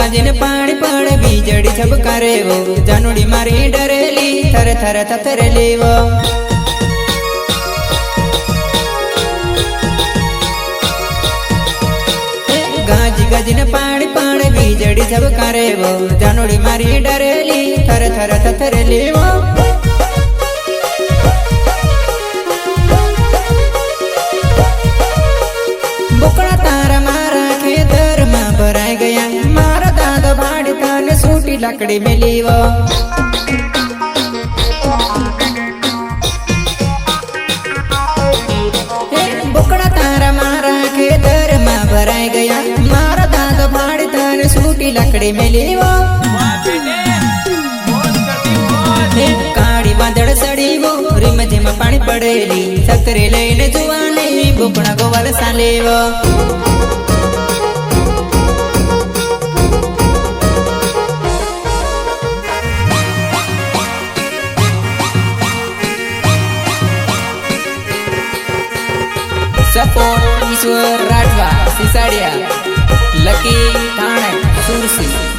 गाजीने पानी पड़े बीजड़ी छबकारे वो जानोड़ी मारी डरेली थर थर थथरेली वो गाजी गाजीने पानी पड़े बीजड़ी छबकारे वो जानोड़ी मारी डरेली थर थर थथरेली वो बुकड़ा तारा मारा खेतर में भराई गया मारा दादा भाड़ी ताने सूटी लकड़ी मिली वो बुकड़ा तारा मारा खेतर में भराई गया मारा दादा भाड़ी ताने सूटी लकड़ी मिली वो काड़ी बांधड़ सड़ी वो रिम झिम पानी पड़ेली सकरे लईने जुवानी बुकड़ा गोवाल साले वो सपोर्ट ईश्वर राठवा सिसाडिया लकी ठाणे सुरसी।